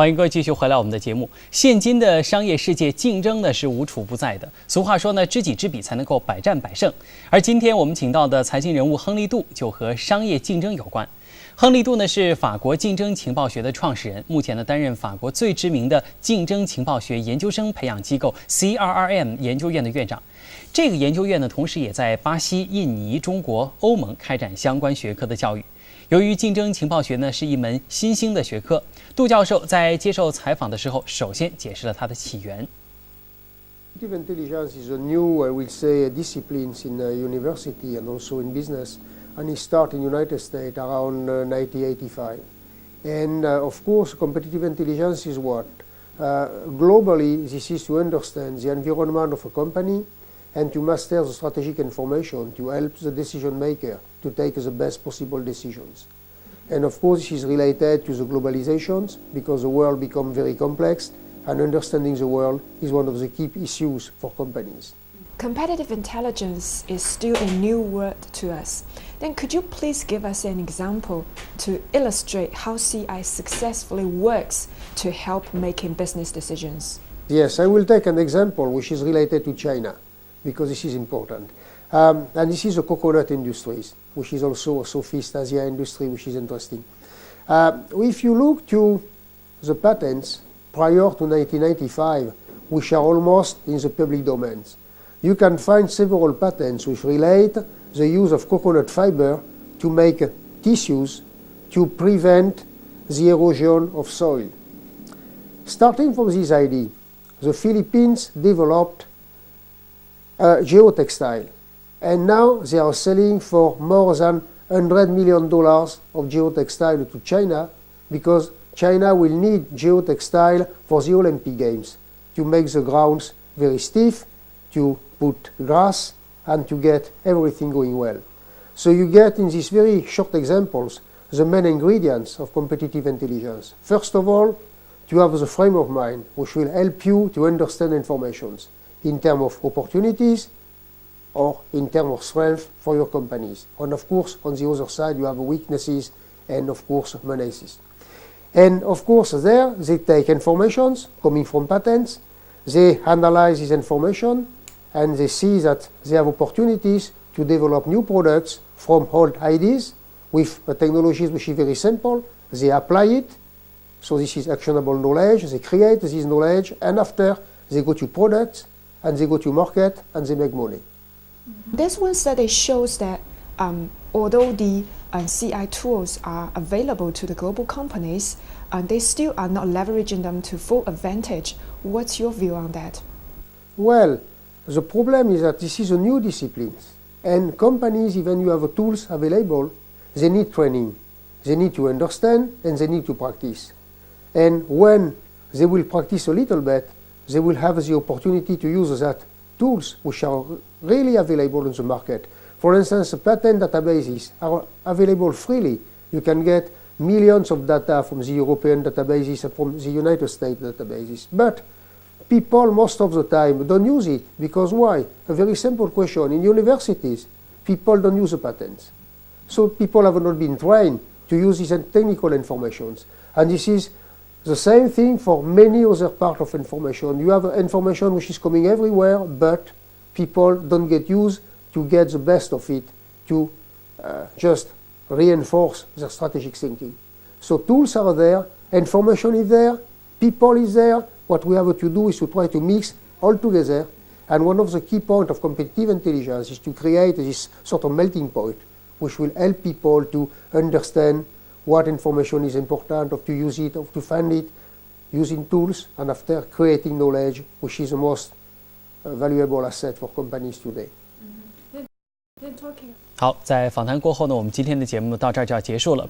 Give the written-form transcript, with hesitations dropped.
欢迎各位继续回来我们的节目。现今的商业世界竞争呢是无处不在的，俗话说呢，知己知彼才能够百战百胜。而今天我们请到的财经人物亨利·杜就和商业竞争有关。亨利·杜呢是法国竞争情报学的创始人，目前呢担任法国最知名的竞争情报学研究生培养机构 CRRM 研究院的院长。这个研究院呢，同时也在巴西、印尼、中国、欧盟开展相关学科的教育。由于竞争情报学呢是一门新兴的学科，杜教授在接受采访的时候，首先解释了它的起源。Competitive intelligence is a new, I will say, disciplines in university and also in business, and it started in the United States around 1985. And of course, competitive intelligence is what? Globally, this is to understand the environment of a company and to master the strategic information to help the decision maker to take the best possible decisions. And of course, this is related to the globalizations because the world becomes very complex, and understanding the world is one of the key issues for companies. Competitive intelligence is still a new word to us. Then could you please give us an example to illustrate how CI successfully works to help making business decisions? Yes, I will take an example which is related to China, because this is important. And this is the coconut industries, which is also a Southeast Asia industry, which is interesting. If you look to the patents prior to 1995, which are almost in the public domains, you can find several patents which relate the use of coconut fiber to make tissues to prevent the erosion of soil. Starting from this idea, the Philippines developed geotextile, and now they are selling for more than $100 million of geotextile to China, because China will need geotextile for the Olympic Games to make the grounds very stiff, to put grass, and to get everything going well. So you get in these very short examples the main ingredients of competitive intelligence. First of all, to have the frame of mind which will help you to understand information in terms of opportunities or in terms of strength for your companies. And of course, on the other side, you have weaknesses and of course, menaces. And of course, there they take information coming from patents, they analyze this information, and they see that they have opportunities to develop new products from old ideas with technologies which is very simple. They apply it, so this is actionable knowledge, they create this knowledge, and after they go to products, and they go to market, and they make money. This one study shows that although the CI tools are available to the global companies, they still are not leveraging them to full advantage. What's your view on that? Well, the problem is that this is a new discipline, and companies, even you have tools available, they need training. They need to understand, and they need to practice. And when they will practice a little bit, they will have the opportunity to use that tools which are really available in the market. For instance, patent databases are available freely. You can get millions of data from the European databases and from the United States databases. But people, most of the time, don't use it. Because why? A very simple question. In universities, people don't use the patents. So people have not been trained to use these technical information. And this is the same thing for many other parts of information. You have information which is coming everywhere, but people don't get used to get the best of it, to just reinforce their strategic thinking. So tools are there, information is there, people is there. What we have to do is to try to mix all together. And one of the key points of competitive intelligence is to create this sort of melting point, which will help people to understand what information is important, or to use it, or to find it, using tools, and after creating knowledge, which is the most valuable asset for companies today. 好，在访谈过后呢，我们今天的节目到这儿就要结束了。